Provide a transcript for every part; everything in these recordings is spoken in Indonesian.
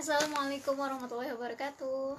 Assalamualaikum warahmatullahi wabarakatuh.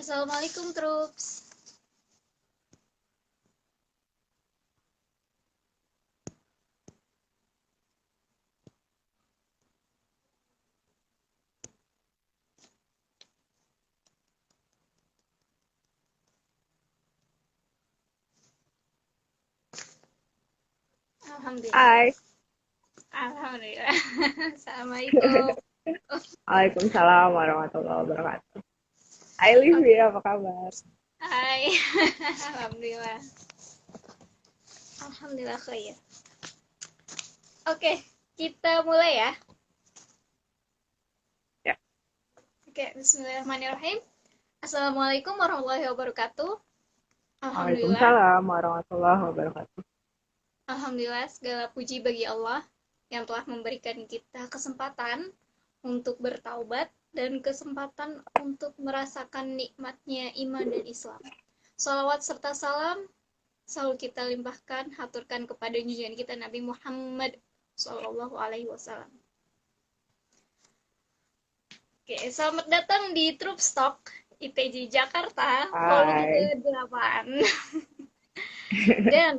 Assalamualaikum troops. Alhamdulillah. Hai. Alhamdulillah. Assalamualaikum. Waalaikumsalam warahmatullahi wabarakatuh. Hai Livi, Oke. apa kabar? Hai. Alhamdulillah. Alhamdulillah khair. Oke, kita mulai ya. Ya. Oke, bismillahirrahmanirrahim. Assalamualaikum warahmatullahi wabarakatuh. Alhamdulillah. Waalaikumsalam warahmatullahi wabarakatuh. Alhamdulillah segala puji bagi Allah yang telah memberikan kita kesempatan untuk bertaubat dan kesempatan untuk merasakan nikmatnya iman dan Islam. Salawat serta salam selalu kita limpahkan, haturkan kepada junjungan kita Nabi Muhammad Sallallahu Alaihi Wasallam. Oke, selamat datang di Troop Stock ITJ Jakarta, volume Hai. ke-8. Dan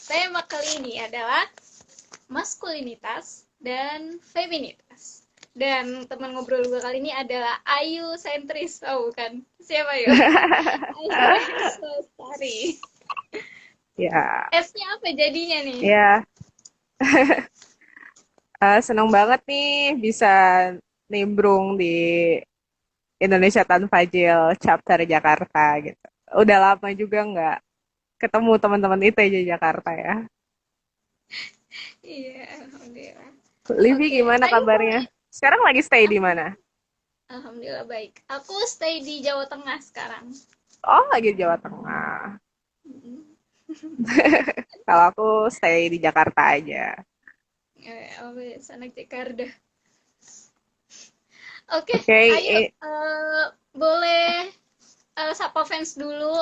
tema kali ini adalah maskulinitas dan feminitas. Dan teman ngobrol gue kali ini adalah Ayu Sentris. Oh, bukan. Siapa Ayu? Ayu Lestari. Ya, S-nya apa jadinya nih? ya. Senang banget nih bisa nimbrung di Indonesia Tanpa Fajil chapter Jakarta gitu. Udah lama juga nggak ketemu teman-teman ITJ Jakarta ya. Iya, alhamdulillah. Livi Oke, gimana Ayu kabarnya? boleh. Sekarang lagi stay di mana? Alhamdulillah baik. Aku stay di Jawa Tengah sekarang. Oh, lagi di Jawa Tengah. Mm-mm. Kalau aku stay di Jakarta aja. Oke, anak Jakarta. Oke, Oke, ayo boleh sapa fans dulu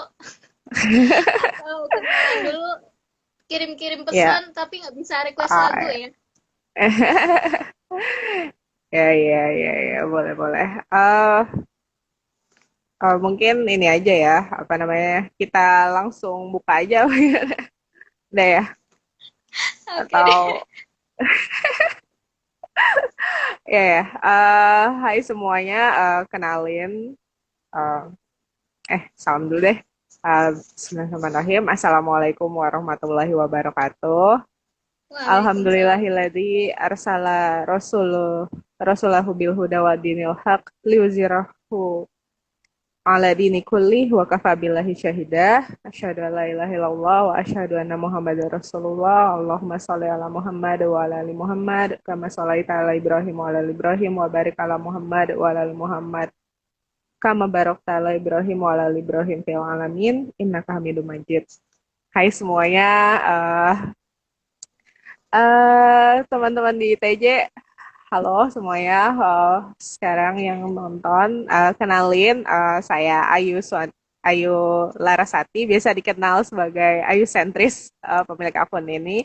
atau kenalan dulu, kirim-kirim ya. pesan tapi nggak bisa request lagu Ah, ya. ya, ya, ya, ya, boleh, boleh. Mungkin ini aja ya, apa namanya, kita langsung buka aja, udah ya, Oke deh. atau ya, ya. Hai semuanya, kenalin, eh, salam dulu deh. Bismillahirrahmanirrahim. Assalamualaikum warahmatullahi wabarakatuh. Waalaikumsalam. Alhamdulillahilladzi arsala rasulahu bil huda wa dinil haq liuzirahu ala dini kulli wa kafa billahi syahida asyhadu an la ilaha illallah wa asyhadu anna muhammadar rasulullah Allahumma shalli ala Muhammad wa ala ali Muhammad kama shallaita ala Ibrahim wa ala ali Ibrahim wa barik ala Muhammad wa ala ali Muhammad kama barakta ala Ibrahim wa ala ali Ibrahim fil alamin innaka Hamidum Majid. Hai semuanya, teman-teman di TJ, halo semuanya. Sekarang yang nonton, kenalin, saya Ayu Larasati, biasa dikenal sebagai Ayu Sentris, pemilik akun ini.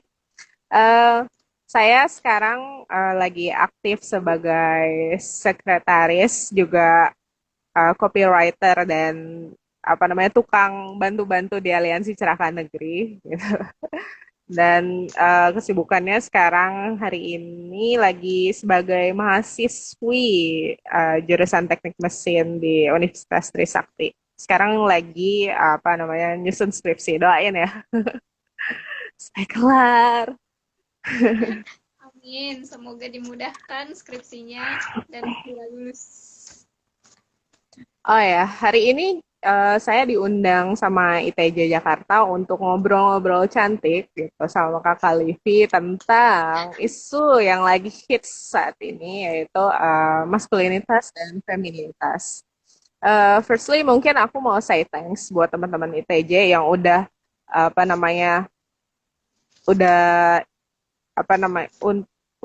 Eh, saya sekarang lagi aktif sebagai sekretaris, juga copywriter dan apa namanya tukang bantu-bantu di Aliansi Cerahkan Negeri. Gitu. Dan kesibukannya sekarang hari ini lagi sebagai mahasiswi jurusan teknik mesin di Universitas Trisakti. Sekarang lagi apa namanya nyusun skripsi, doain ya supaya kelar. Amin, semoga dimudahkan skripsinya dan segera lulus. Oh ya, hari ini saya diundang sama ITJ Jakarta untuk ngobrol-ngobrol cantik gitu sama Kakak Livi tentang isu yang lagi hits saat ini yaitu maskulinitas dan feminitas. Firstly, mungkin aku mau say thanks buat teman-teman ITJ yang udah apa namanya, udah apa namanya,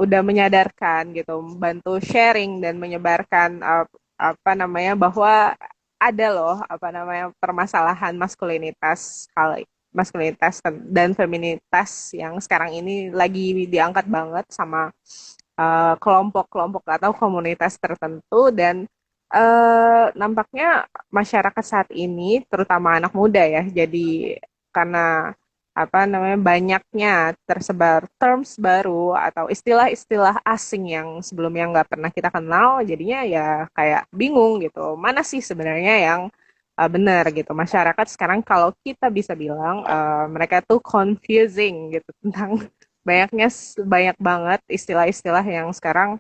udah menyadarkan gitu, bantu sharing dan menyebarkan apa namanya bahwa ada loh apa namanya permasalahan maskulinitas maskulinitas dan feminitas yang sekarang ini lagi diangkat banget sama kelompok-kelompok atau komunitas tertentu dan nampaknya masyarakat saat ini terutama anak muda ya jadi karena apa namanya banyaknya tersebar terms baru atau istilah-istilah asing yang sebelumnya nggak pernah kita kenal jadinya ya kayak bingung gitu mana sih sebenarnya yang benar gitu masyarakat sekarang kalau kita bisa bilang mereka tuh confusing gitu tentang banyak banget istilah-istilah yang sekarang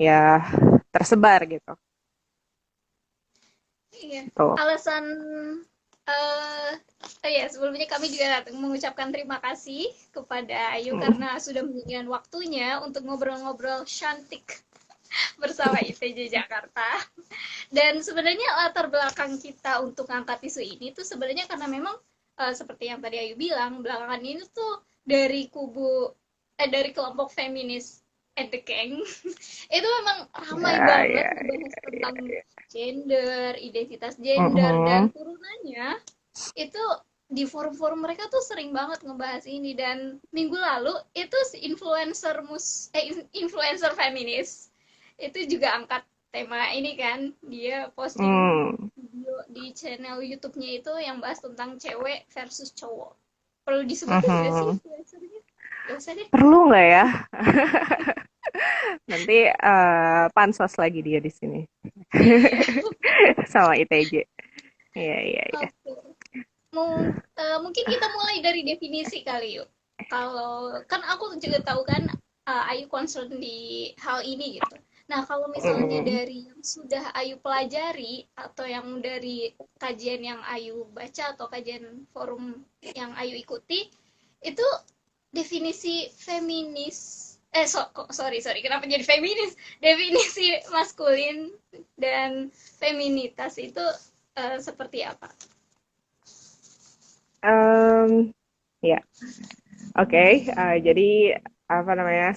ya tersebar gitu Iya, tuh. alasan eh ya sebelumnya kami juga mengucapkan terima kasih kepada Ayu Mm. karena sudah menyediakan waktunya untuk ngobrol-ngobrol cantik bersama ITJ Jakarta. Dan sebenarnya latar belakang kita untuk angkat isu ini tuh sebenarnya karena memang seperti yang tadi Ayu bilang, belakangan ini tuh dari dari kelompok feminis at the gang itu memang ramai Ya, banget ya, ngebahas ya, tentang ya. gender, identitas gender dan Mhm. turunannya itu di forum-forum mereka tuh sering banget ngebahas ini dan minggu lalu itu si influencer feminis itu juga angkat tema ini kan dia posting Hmm. video di channel YouTube-nya itu yang bahas tentang cewek versus cowok perlu disebutin gak sih Mhm. influencernya gak usah deh. Perlu nggak ya? Nanti pansos lagi dia di sini Iya. sama ITJ. Iya, iya, iya. Oke. Mungkin kita mulai dari definisi kali yuk. Kalau kan aku juga tahu kan Ayu concern di hal ini gitu. Nah, kalau misalnya Mm. dari yang sudah Ayu pelajari atau yang dari kajian yang Ayu baca atau kajian forum yang Ayu ikuti, itu definisi feminis sorry kenapa jadi feminis? Definisi maskulin dan feminitas itu seperti apa? Ya, oke. Jadi apa namanya?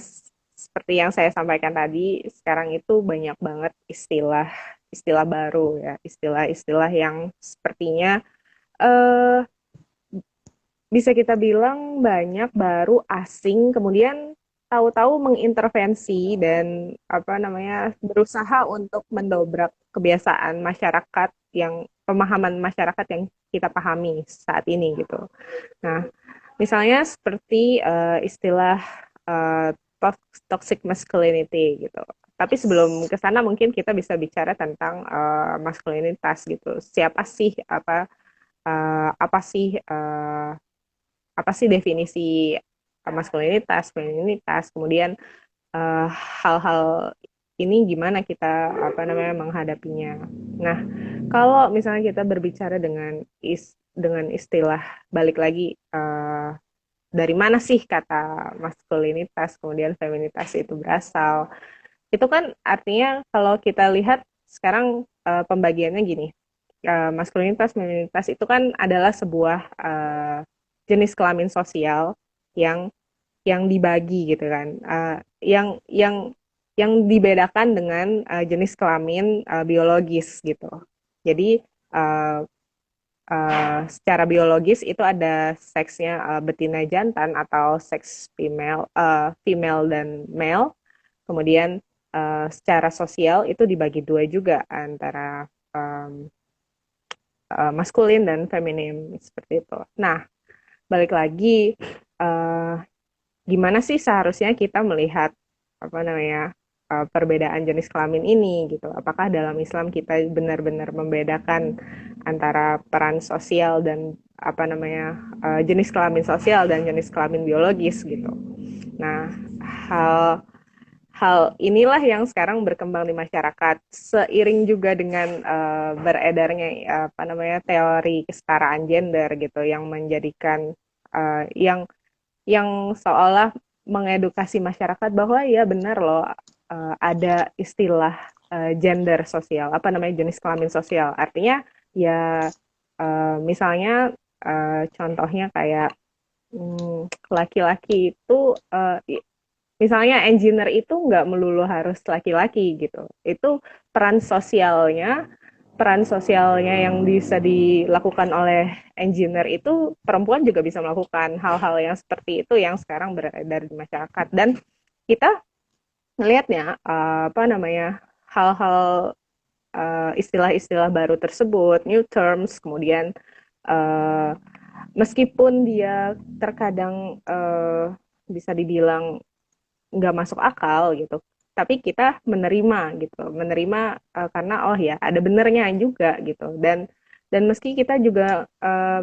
Seperti yang saya sampaikan tadi, sekarang itu banyak banget istilah baru ya, istilah-istilah yang sepertinya eh bisa kita bilang banyak baru asing kemudian tahu-tahu mengintervensi dan apa namanya berusaha untuk mendobrak kebiasaan masyarakat yang pemahaman masyarakat yang kita pahami saat ini gitu. Nah, misalnya seperti istilah uh, toxic masculinity gitu. Tapi sebelum Yes. ke sana mungkin kita bisa bicara tentang maskulinitas gitu. Siapa sih apa sih definisi maskulinitas, feminitas, kemudian eh, hal-hal ini gimana kita apa namanya menghadapinya. Nah, kalau misalnya kita berbicara dengan istilah balik lagi dari mana sih kata maskulinitas kemudian feminitas itu berasal? Itu kan artinya kalau kita lihat sekarang pembagiannya gini, maskulinitas, feminitas itu kan adalah sebuah jenis kelamin sosial yang dibagi gitu kan, yang dibedakan dengan jenis kelamin biologis gitu. Jadi uh, secara biologis itu ada seksnya betina jantan atau seks female dan male. Kemudian secara sosial itu dibagi dua juga antara um, maskulin dan feminim seperti itu. Nah, balik lagi. eh, gimana sih seharusnya kita melihat apa namanya perbedaan jenis kelamin ini gitu. Apakah dalam Islam kita benar-benar membedakan antara peran sosial dan apa namanya jenis kelamin sosial dan jenis kelamin biologis gitu. Nah, hal hal inilah yang sekarang berkembang di masyarakat seiring juga dengan beredarnya apa namanya teori kesetaraan gender gitu yang menjadikan yang seolah mengedukasi masyarakat bahwa ya benar loh ada istilah gender sosial, apa namanya jenis kelamin sosial. Artinya ya misalnya contohnya kayak laki-laki itu misalnya engineer itu nggak melulu harus laki-laki gitu. Itu peran sosialnya yang bisa dilakukan oleh engineer itu perempuan juga bisa melakukan hal-hal yang seperti itu yang sekarang beredar di masyarakat dan kita melihatnya apa namanya hal-hal istilah-istilah baru tersebut new terms kemudian uh, meskipun dia terkadang bisa dibilang nggak masuk akal gitu tapi kita menerima gitu menerima karena oh ya ada benernya juga gitu dan meski kita juga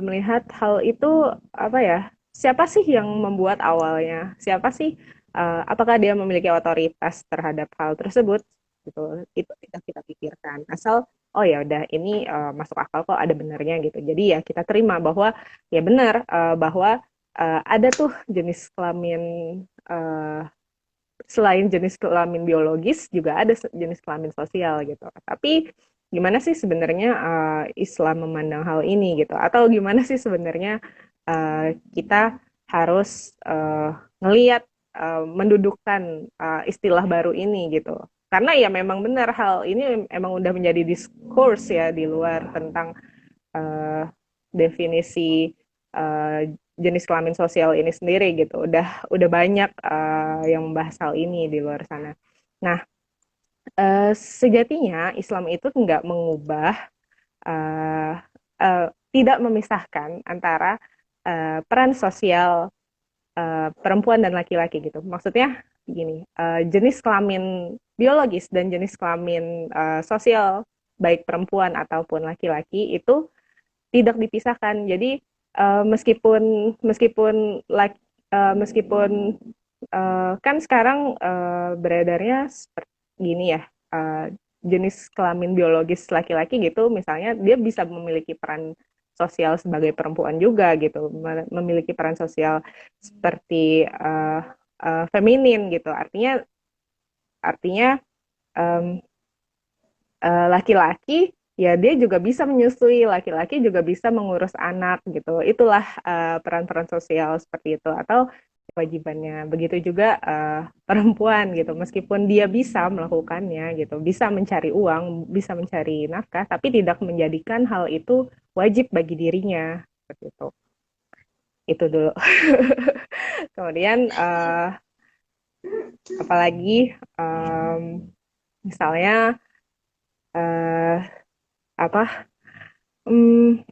melihat hal itu apa ya siapa sih yang membuat awalnya siapa sih apakah dia memiliki otoritas terhadap hal tersebut gitu itu tidak kita pikirkan asal oh ya udah ini masuk akal kok ada benernya gitu jadi ya kita terima bahwa ya benar bahwa ada tuh jenis kelamin uh, selain jenis kelamin biologis juga ada jenis kelamin sosial gitu. Tapi gimana sih sebenarnya Islam memandang hal ini gitu? Atau gimana sih sebenarnya kita harus ngelihat mendudukkan istilah baru ini gitu? Karena ya memang benar hal ini emang udah menjadi diskurs ya di luar tentang uh, definisi uh, jenis kelamin sosial ini sendiri gitu. Udah banyak yang membahas hal ini di luar sana. Nah, sejatinya Islam itu nggak mengubah uh, tidak memisahkan antara peran sosial perempuan dan laki-laki gitu. Maksudnya gini, jenis kelamin biologis dan jenis kelamin sosial baik perempuan ataupun laki-laki itu tidak dipisahkan. Jadi meskipun meskipun like meskipun kan sekarang beredarnya seperti gini ya jenis kelamin biologis laki-laki gitu misalnya dia bisa memiliki peran sosial sebagai perempuan juga gitu memiliki peran sosial seperti feminin gitu artinya artinya um, laki-laki ya dia juga bisa menyusui, laki-laki juga bisa mengurus anak gitu. Itulah peran-peran sosial seperti itu atau kewajibannya. Begitu juga perempuan gitu, meskipun dia bisa melakukannya gitu, bisa mencari uang, bisa mencari nafkah, tapi tidak menjadikan hal itu wajib bagi dirinya seperti itu. Itu dulu. Kemudian apalagi misalnya uh, apa Hmm,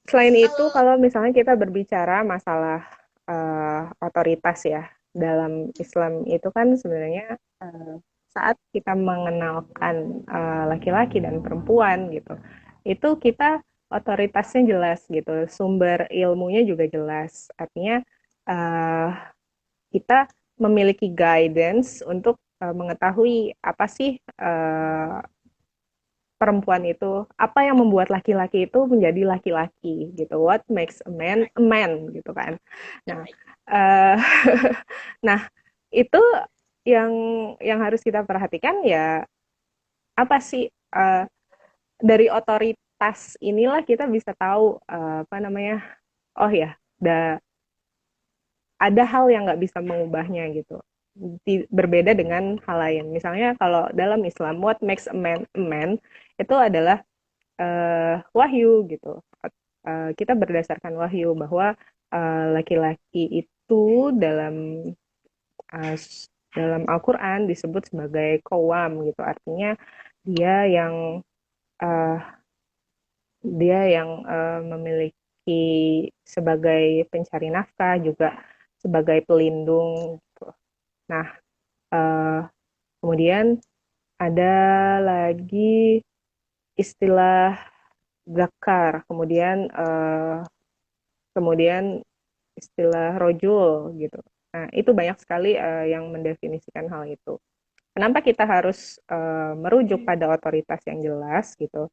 selain itu, Kalau kalau misalnya kita berbicara masalah otoritas ya, dalam Islam itu kan sebenarnya saat kita mengenalkan laki-laki dan perempuan gitu, itu kita otoritasnya jelas gitu, sumber ilmunya juga jelas. Artinya uh, kita memiliki guidance untuk mengetahui apa sih perempuan itu apa yang membuat laki-laki itu menjadi laki-laki gitu what makes a man gitu kan nah uh, nah itu yang harus kita perhatikan ya apa sih dari otoritas inilah kita bisa tahu apa namanya oh ya ada hal yang nggak bisa mengubahnya gitu berbeda dengan hal lain misalnya kalau dalam Islam what makes a man itu adalah wahyu gitu. Kita berdasarkan wahyu bahwa laki-laki itu uh, dalam Al-Quran disebut sebagai kowam gitu. Artinya dia yang uh, memiliki laki-laki sebagai pencari nafkah, juga sebagai pelindung gitu. Nah, kemudian ada lagi istilah zakar, kemudian istilah rojul gitu. Nah, itu banyak sekali yang mendefinisikan hal itu. Kenapa kita harus merujuk pada otoritas yang jelas gitu?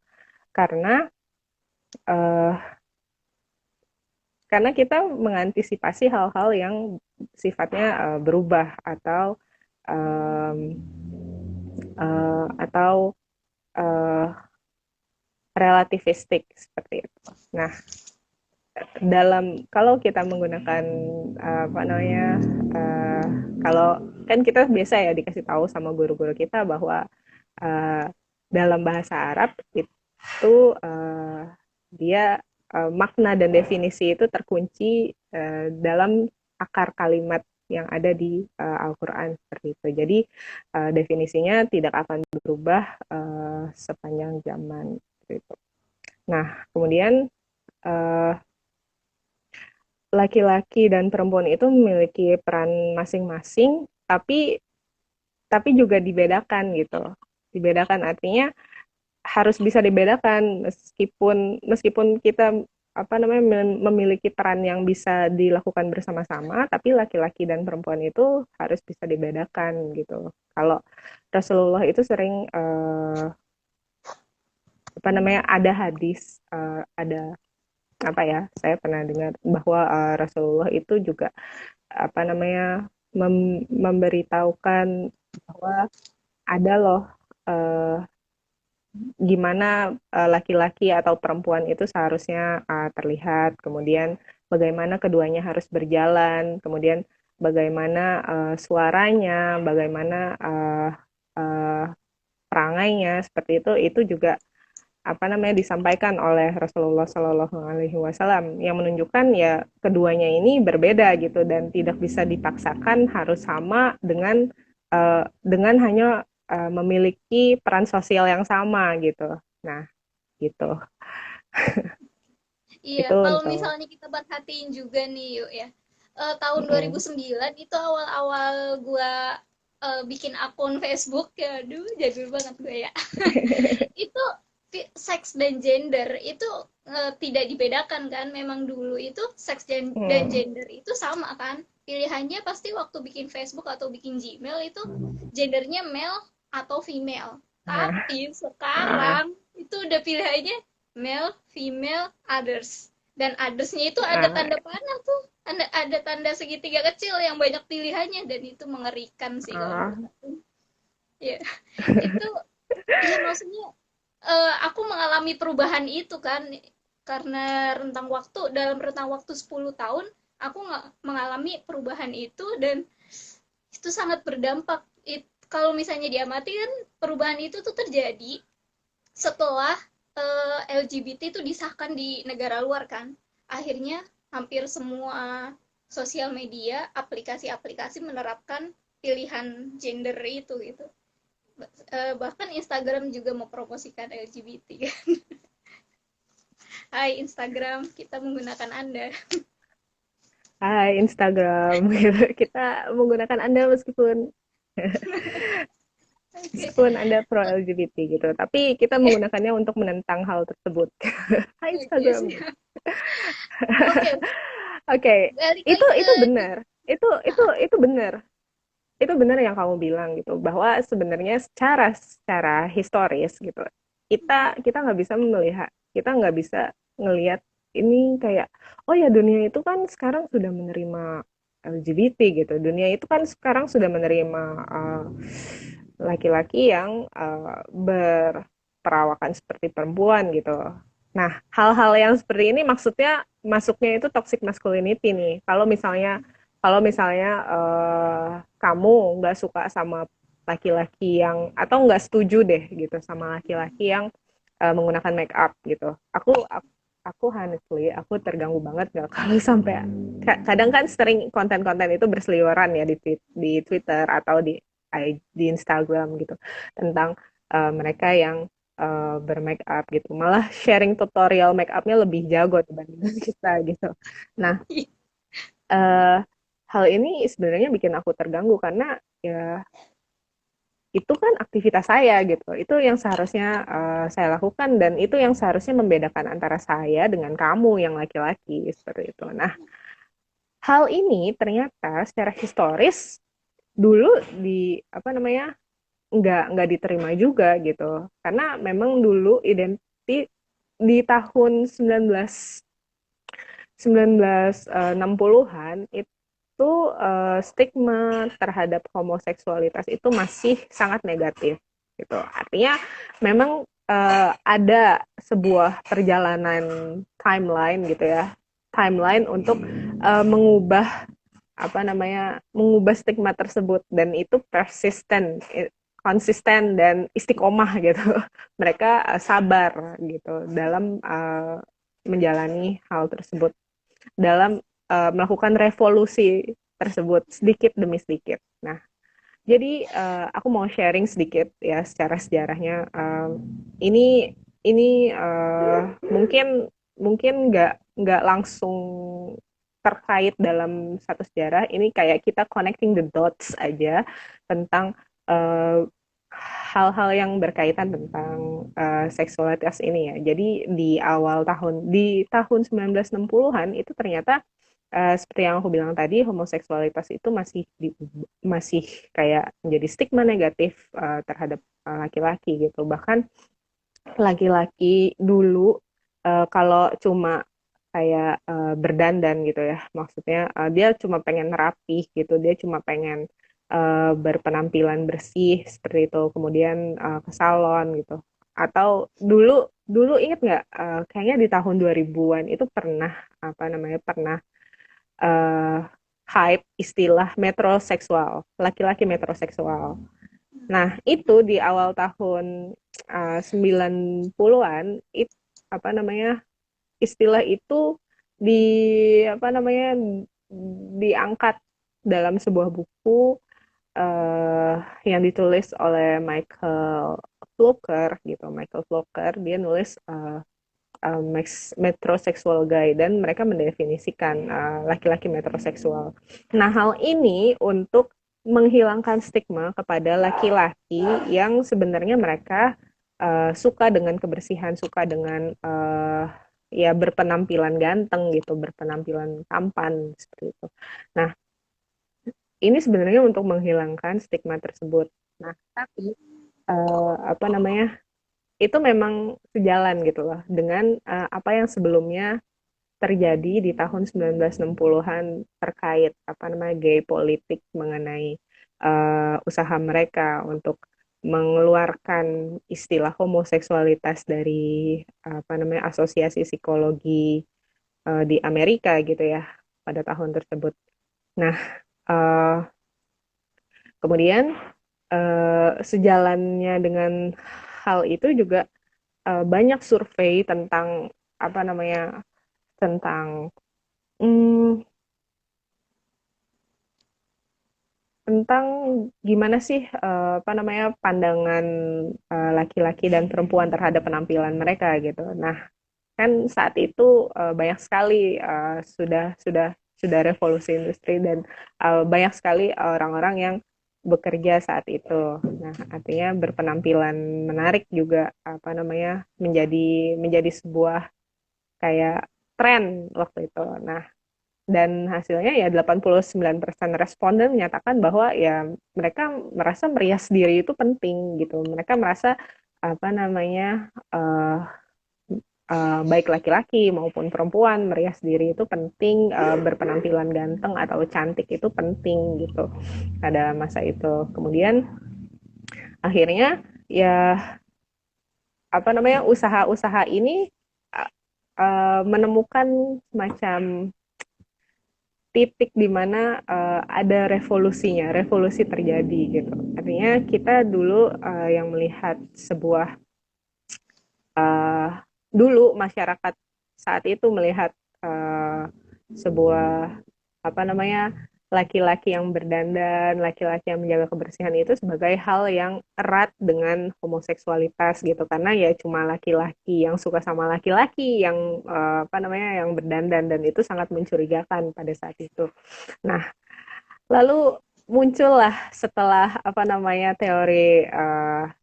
Karena uh, karena kita mengantisipasi hal-hal yang sifatnya berubah um, atau uh, relativistik seperti itu. Nah, kalau kita menggunakan apa namanya uh, kalau kan kita biasa ya dikasih tahu sama guru-guru kita bahwa uh, dalam bahasa Arab itu dia makna dan definisi itu terkunci dalam akar kalimat yang ada di Al-Quran seperti itu. Jadi definisinya tidak akan berubah sepanjang zaman gitu. Nah, kemudian uh, laki-laki dan perempuan itu memiliki peran masing-masing, tapi juga dibedakan gitu. Dibedakan artinya harus bisa dibedakan meskipun kita apa namanya memiliki peran yang bisa dilakukan bersama-sama, tapi laki-laki dan perempuan itu harus bisa dibedakan gitu. Kalau Rasulullah itu sering apa namanya ada hadis ada apa ya saya pernah dengar bahwa Rasulullah itu juga apa namanya memberitahukan bahwa ada loh uh, gimana laki-laki atau perempuan itu seharusnya terlihat, kemudian bagaimana keduanya harus berjalan, kemudian bagaimana suaranya, bagaimana uh, perangainya, seperti itu juga apa namanya disampaikan oleh Rasulullah Shallallahu Alaihi Wasallam yang menunjukkan ya keduanya ini berbeda gitu dan tidak bisa dipaksakan harus sama dengan hanya memiliki peran sosial yang sama gitu. Nah, gitu. Iya, Itu kalau untuk misalnya kita perhatiin juga nih yuk ya. Tahun mm, 2009 itu awal-awal gua bikin akun Facebook ya, aduh jadul banget gue ya. Itu seks dan gender itu tidak dibedakan kan, memang dulu itu seks dan mm, gender itu sama kan, pilihannya pasti waktu bikin Facebook atau bikin Gmail itu gendernya male atau female, nah, tapi uh, sekarang itu udah pilihannya male, female, others, dan othersnya itu ada uh, tanda panah tuh, ada tanda segitiga kecil yang banyak pilihannya, dan itu mengerikan sih kalau uh, menurut aku ya. Itu ya maksudnya aku mengalami perubahan itu kan, karena dalam rentang waktu 10 tahun aku nggak mengalami perubahan itu, dan itu sangat berdampak. Kalau misalnya diamati kan, perubahan itu tuh terjadi setelah LGBT itu disahkan di negara luar kan. Akhirnya hampir semua sosial media, aplikasi-aplikasi menerapkan pilihan gender itu gitu. Bahkan Instagram juga mempromosikan LGBT kan. Hai Instagram, kita menggunakan Anda. Hai Instagram gitu. Kita menggunakan Anda Oke. meskipun Anda pro LGBT gitu, tapi kita Iya. menggunakannya untuk menentang hal tersebut. Hai Oke, Instagram. siap. Oke, Oke, balik itu lagi itu ke benar. Itu benar. Itu benar yang kamu bilang gitu bahwa sebenarnya secara historis gitu kita nggak bisa melihat kita nggak bisa ngelihat ini kayak oh ya dunia itu kan sekarang sudah menerima LGBT gitu dunia itu kan sekarang sudah menerima laki-laki yang berperawakan seperti perempuan gitu. Nah, hal-hal yang seperti ini maksudnya masuknya itu toxic masculinity nih. Kalau misalnya kamu nggak suka sama laki-laki yang atau nggak setuju deh gitu sama laki-laki yang menggunakan make up gitu. Aku honestly aku terganggu banget nggak kalau sampai kadang kan sering konten-konten itu berseliweran ya di Twitter atau di Instagram gitu tentang mereka yang bermake up gitu. Malah sharing tutorial make upnya lebih jago dibandingkan kita gitu. Nah, eh, hal ini sebenarnya bikin aku terganggu karena ya itu kan aktivitas saya gitu. Itu yang seharusnya saya lakukan dan itu yang seharusnya membedakan antara saya dengan kamu yang laki-laki seperti itu. Nah, hal ini ternyata secara historis dulu di apa namanya nggak diterima juga gitu karena memang dulu di tahun 1960-an itu stigma terhadap homoseksualitas itu masih sangat negatif gitu. Artinya memang ada sebuah perjalanan timeline gitu ya, timeline untuk mengubah apa namanya mengubah stigma tersebut dan itu konsisten dan istiqomah gitu. Mereka sabar gitu dalam menjalani hal tersebut, dalam melakukan revolusi tersebut sedikit demi sedikit. Nah, jadi aku mau sharing sedikit ya secara sejarahnya. Ini mungkin mungkin nggak langsung terkait dalam satu sejarah. Ini kayak kita connecting the dots aja tentang uh, hal-hal yang berkaitan tentang seksualitas ini ya. Jadi di tahun 1960-an itu ternyata seperti yang aku bilang tadi, homoseksualitas itu masih kayak menjadi stigma negatif terhadap laki-laki gitu. Bahkan laki-laki dulu kalau cuma kayak berdandan gitu ya, maksudnya dia cuma pengen rapih gitu, dia cuma pengen berpenampilan bersih seperti itu, kemudian ke salon gitu. Atau dulu dulu inget nggak, kayaknya di tahun 2000-an itu pernah apa namanya pernah uh, hype istilah metroseksual, laki-laki metroseksual. Nah, itu di awal tahun 90-an apa namanya? Istilah itu di apa namanya? Diangkat dalam sebuah buku yang ditulis oleh Michael Fluker gitu. Michael Fluker dia nulis metroseksual guy dan mereka mendefinisikan laki-laki metroseksual. Nah, hal ini untuk menghilangkan stigma kepada laki-laki yang sebenarnya mereka suka dengan kebersihan, suka dengan ya berpenampilan ganteng gitu, berpenampilan tampan seperti itu. Nah, ini sebenarnya untuk menghilangkan stigma tersebut. Nah, tapi apa namanya itu memang sejalan gitu loh dengan apa yang sebelumnya terjadi di tahun 1960-an terkait apa namanya gay politik mengenai usaha mereka untuk mengeluarkan istilah homoseksualitas dari apa namanya asosiasi psikologi di Amerika gitu ya pada tahun tersebut. Nah, uh, kemudian sejalannya dengan hal itu juga banyak survei tentang apa namanya tentang hmm, tentang gimana sih apa namanya pandangan laki-laki dan perempuan terhadap penampilan mereka gitu. Nah, kan saat itu banyak sekali sudah revolusi industri dan banyak sekali orang-orang yang bekerja saat itu. Nah, artinya berpenampilan menarik juga apa namanya menjadi sebuah kayak tren waktu itu. Nah, dan hasilnya ya 89% responden menyatakan bahwa ya mereka merasa merias diri itu penting gitu. Mereka merasa apa namanya baik laki-laki maupun perempuan merias diri itu penting, berpenampilan ganteng atau cantik itu penting gitu pada masa itu. Kemudian akhirnya ya apa namanya usaha-usaha ini menemukan semacam titik di mana ada revolusi terjadi gitu. Artinya kita dulu yang melihat sebuah uh, dulu masyarakat saat itu melihat uh, sebuah apa namanya laki-laki yang berdandan, laki-laki yang menjaga kebersihan itu sebagai hal yang erat dengan homoseksualitas gitu. Karena ya cuma laki-laki yang suka sama laki-laki yang apa namanya yang berdandan dan itu sangat mencurigakan pada saat itu. Nah, lalu muncullah setelah apa namanya teori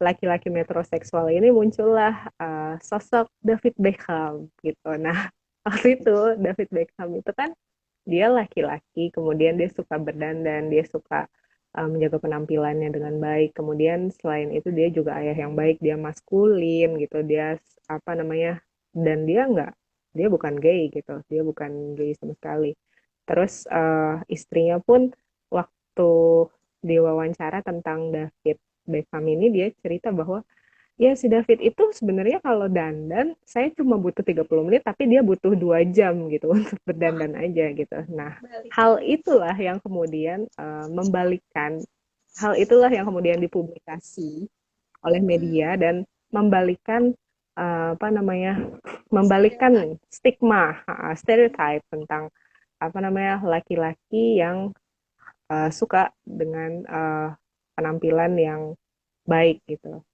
laki-laki metroseksual ini muncullah sosok David Beckham gitu. Nah, waktu itu David Beckham itu kan dia laki-laki, kemudian dia suka berdandan, dia suka menjaga penampilannya dengan baik. Kemudian selain itu dia juga ayah yang baik, dia maskulin gitu, dia apa namanya dan dia bukan gay gitu, dia bukan gay sama sekali. Terus istrinya pun waktu diwawancara tentang David Beckham ini dia cerita bahwa ya si David itu sebenarnya kalau dandan saya cuma butuh 30 menit tapi dia butuh 2 jam gitu untuk Wah, berdandan aja gitu. Nah, balik. hal itulah yang kemudian hal itulah yang kemudian dipublikasi oleh Hmm, media dan membalikan apa namanya stereotip. membalikan stigma stereotype tentang apa namanya laki-laki yang suka dengan penampilan yang baik gitu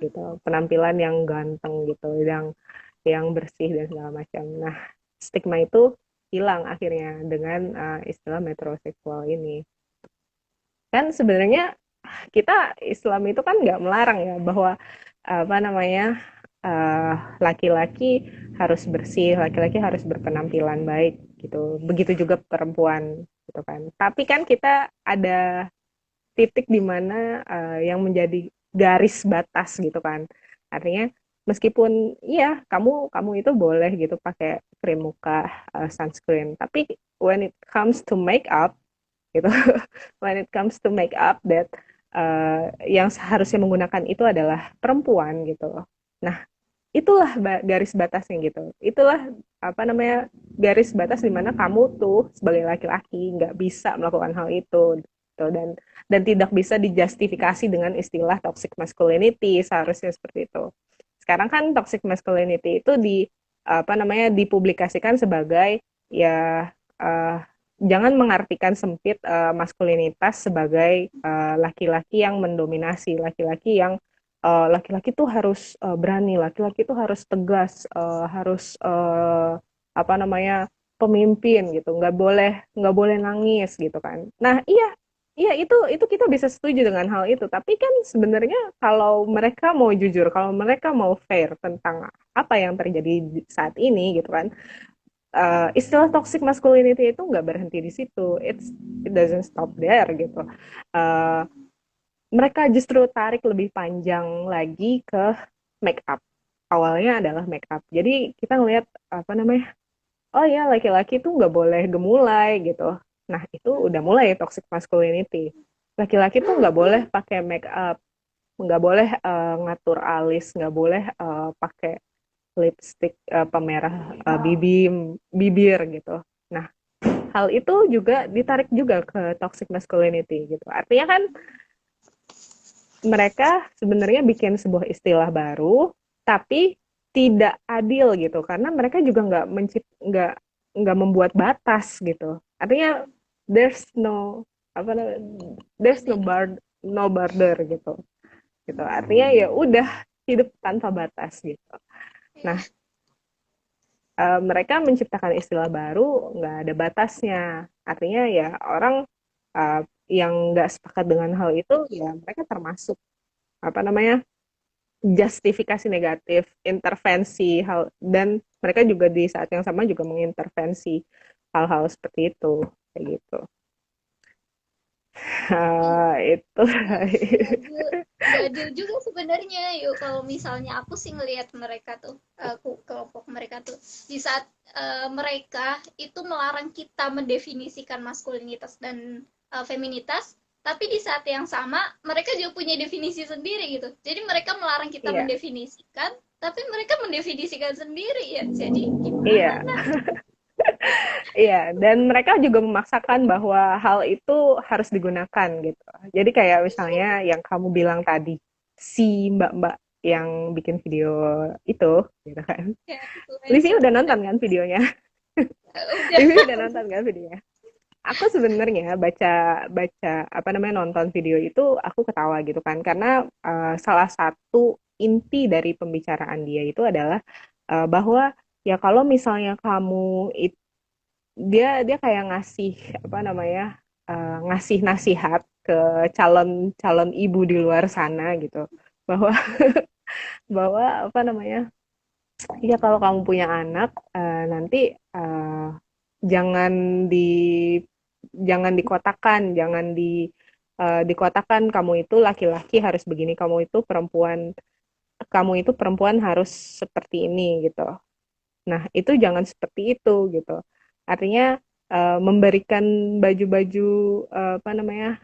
gitu penampilan yang ganteng gitu yang bersih dan segala macam. Nah, stigma itu hilang akhirnya dengan istilah metroseksual ini. Kan sebenarnya kita Islam itu kan nggak melarang ya bahwa apa namanya laki-laki harus bersih, laki-laki harus berpenampilan baik gitu. Begitu juga perempuan gitu kan. Tapi kan kita ada titik di mana yang menjadi garis batas gitu kan. Artinya meskipun iya kamu kamu itu boleh gitu pakai krim muka sunscreen, tapi when it comes to make up gitu, when it comes to make up that yang seharusnya menggunakan itu adalah perempuan gitu. Nah, itulah garis batasnya gitu. Itulah apa namanya garis batas di mana kamu tuh sebagai laki-laki nggak bisa melakukan hal itu gitu. Dan tidak bisa dijustifikasi dengan istilah toxic masculinity seharusnya seperti itu. Sekarang kan toxic masculinity itu apa namanya dipublikasikan sebagai ya uh, jangan mengartikan sempit maskulinitas sebagai laki-laki yang mendominasi, laki-laki yang laki-laki tuh harus berani, laki-laki tuh harus tegas, harus apa namanya pemimpin gitu, nggak boleh nangis gitu kan. Nah iya iya itu kita bisa setuju dengan hal itu. Tapi kan sebenarnya kalau mereka mau jujur, kalau mereka mau fair tentang apa yang terjadi saat ini gitu kan, istilah toxic masculinity itu nggak berhenti di situ. It doesn't stop there gitu. Uh, Mereka justru tarik lebih panjang lagi ke make up. Awalnya adalah make up. Jadi kita ngelihat apa namanya, oh ya laki-laki tuh nggak boleh gemulai gitu. Nah itu udah mulai toxic masculinity. Laki-laki tuh nggak boleh pakai make up, nggak boleh ngatur alis, nggak boleh pakai lipstick pemerah bibir gitu. Nah hal itu juga ditarik juga ke toxic masculinity gitu. Artinya kan mereka sebenarnya bikin sebuah istilah baru, tapi tidak adil gitu, karena mereka juga nggak membuat batas gitu. Artinya there's no apa there's no Jadi, border gitu. Gitu. Artinya ya udah hidup tanpa batas gitu. iya. Nah, mereka menciptakan istilah baru nggak ada batasnya. Artinya ya orang uh, yang nggak sepakat dengan hal itu ya mereka termasuk apa namanya justifikasi negatif, intervensi hal dan mereka juga di saat yang sama juga mengintervensi hal-hal seperti itu kayak gitu. Itu Gak adil, gak adil juga sebenarnya yuk kalau misalnya aku sih ngelihat mereka tuh, aku kelompok mereka tuh di saat mereka itu melarang kita mendefinisikan maskulinitas dan feminitas, tapi di saat yang sama mereka juga punya definisi sendiri gitu, jadi mereka melarang kita iya mendefinisikan tapi mereka mendefinisikan sendiri ya, jadi iya gimana. iya dan mereka juga memaksakan bahwa hal itu harus digunakan gitu. Jadi kayak misalnya Iya, yang kamu bilang tadi si mbak-mbak yang bikin video itu gitu kan. ya Livi influencer udah dan nonton kan videonya? udah. Livi udah nonton kan videonya? aku sebenarnya baca baca apa namanya nonton video itu aku ketawa gitu kan karena salah satu inti dari pembicaraan dia itu adalah bahwa ya kalau misalnya dia dia kayak ngasih apa namanya ngasih nasihat ke calon calon ibu di luar sana gitu bahwa bahwa apa namanya ya kalau kamu punya anak nanti eh, jangan di jangan dikotakan jangan dikotakan kamu itu laki-laki harus begini kamu itu perempuan harus seperti ini gitu. Nah, itu jangan seperti itu gitu. Artinya memberikan baju-baju apa namanya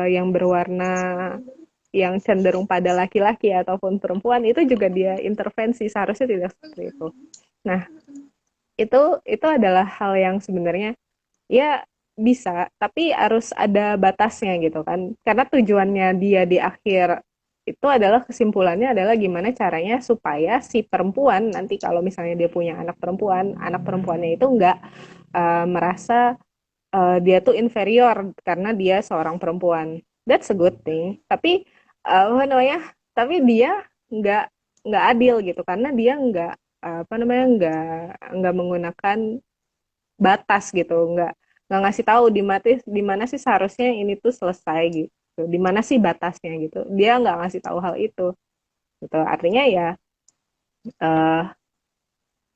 yang berwarna yang cenderung pada laki-laki ataupun perempuan itu juga dia intervensi seharusnya tidak seperti itu. Nah, itu adalah hal yang sebenarnya ya bisa, tapi harus ada batasnya gitu kan. Karena tujuannya dia di akhir itu adalah kesimpulannya adalah gimana caranya supaya si perempuan nanti kalau misalnya dia punya anak perempuannya itu nggak merasa dia tuh inferior karena dia seorang perempuan. That's a good thing. Tapi apa namanya? Tapi dia nggak nggak adil gitu karena dia nggak apa namanya nggak menggunakan batas gitu nggak ngasih tahu di mana sih seharusnya ini tuh selesai gitu di mana sih batasnya gitu dia nggak ngasih tahu hal itu gitu artinya ya eh,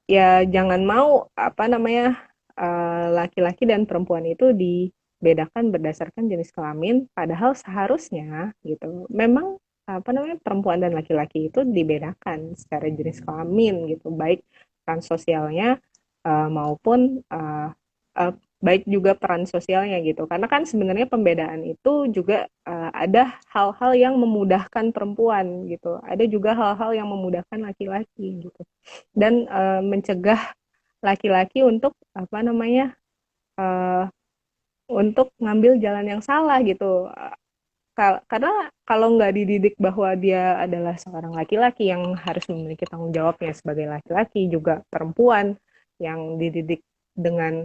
ya jangan mau apa namanya laki-laki dan perempuan itu dibedakan berdasarkan jenis kelamin padahal seharusnya gitu memang apa namanya perempuan dan laki-laki itu dibedakan secara jenis kelamin gitu baik peran sosialnya maupun baik juga peran sosialnya gitu karena kan sebenarnya pembedaan itu juga ada hal-hal yang memudahkan perempuan gitu ada juga hal-hal yang memudahkan laki-laki gitu dan mencegah laki-laki untuk apa namanya uh, untuk ngambil jalan yang salah gitu. Karena kalau nggak dididik bahwa dia adalah seorang laki-laki yang harus memiliki tanggung jawabnya sebagai laki-laki, juga perempuan yang dididik dengan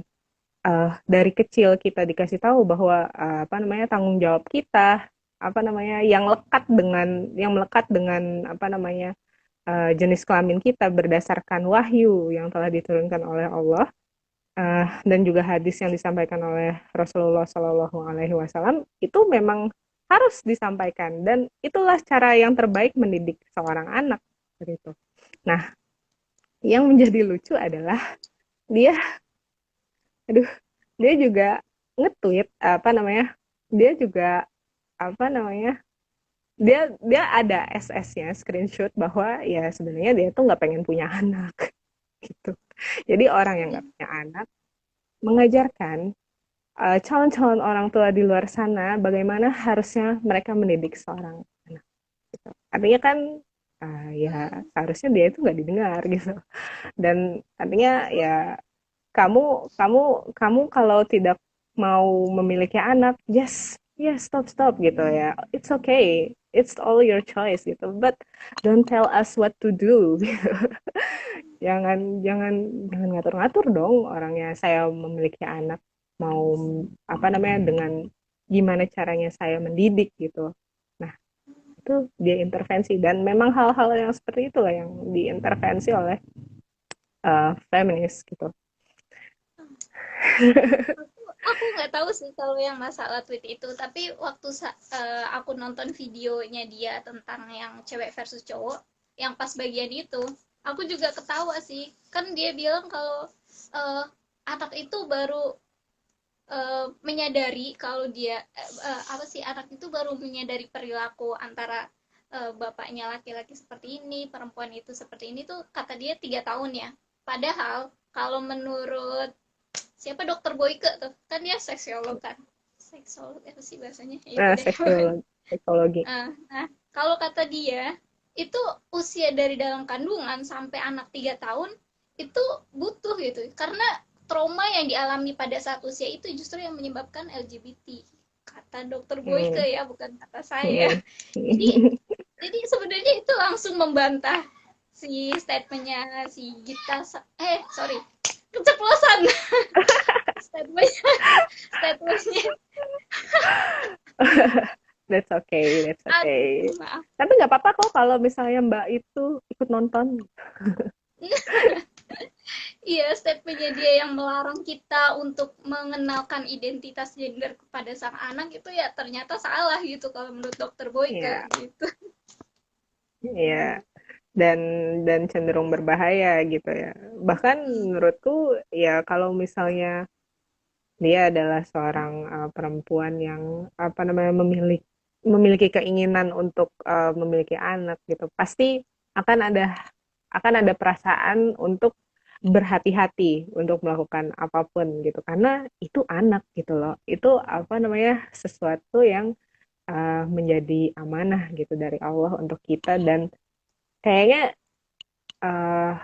dari kecil kita dikasih tahu bahwa apa namanya tanggung jawab kita apa namanya yang melekat dengan apa namanya jenis kelamin kita berdasarkan wahyu yang telah diturunkan oleh Allah dan juga hadis yang disampaikan oleh Rasulullah Shallallahu Alaihi Wasallam itu memang harus disampaikan dan itulah cara yang terbaik mendidik seorang anak begitu. Nah, yang menjadi lucu adalah dia, aduh, dia juga nge-tweet apa namanya, dia juga apa namanya, dia ada SS-nya screenshot bahwa ya sebenarnya dia tuh nggak pengen punya anak gitu. Jadi orang yang nggak punya anak mengajarkan calon-calon orang tua di luar sana bagaimana harusnya mereka mendidik seorang anak. Gitu. Artinya kan ya seharusnya dia itu nggak didengar gitu. Dan artinya ya kamu kamu kamu kalau tidak mau memiliki anak, stop gitu ya. It's okay. It's all your choice gitu. But don't tell us what to do. Gitu. Jangan ngatur-ngatur dong orangnya saya memiliki anak mau apa namanya dengan gimana caranya saya mendidik gitu. Nah, itu dia intervensi dan memang hal-hal yang seperti itulah yang diintervensi oleh feminis gitu. Aku nggak tahu sih kalau yang masalah tweet itu, tapi waktu aku nonton videonya dia tentang yang cewek versus cowok, yang pas bagian itu, aku juga ketawa sih. Kan dia bilang kalau uh, anak itu baru menyadari kalau dia apa sih anak itu baru menyadari perilaku antara bapaknya laki-laki seperti ini, perempuan itu seperti ini tuh kata dia 3 tahun ya. Padahal kalau menurut siapa dokter Boyke tuh kan dia seksiolog kan seksolog apa sih bahasanya ya itu deh Psikologi. nah kalau kata dia itu usia dari dalam kandungan sampai anak 3 tahun itu butuh gitu karena trauma yang dialami pada saat usia itu justru yang menyebabkan LGBT kata dokter Boyke ya bukan kata saya jadi jadi sebenarnya itu langsung membantah si statementnya si Gita sorry keceplosan statementnya statementnya That's okay, that's okay. aduh maaf. Tapi nggak apa-apa kok kalau misalnya Mbak itu ikut nonton. Iya, statementnya dia yang melarang kita untuk mengenalkan identitas gender kepada sang anak itu ya ternyata salah gitu kalau menurut dokter Boyke Iya, gitu. iya. Dan cenderung berbahaya gitu ya. Bahkan menurutku ya kalau misalnya dia adalah seorang perempuan yang apa namanya memiliki keinginan untuk memiliki anak gitu, pasti akan ada perasaan untuk berhati-hati untuk melakukan apapun gitu karena itu anak gitu loh. Itu apa namanya sesuatu yang menjadi amanah gitu dari Allah untuk kita dan kayaknya uh,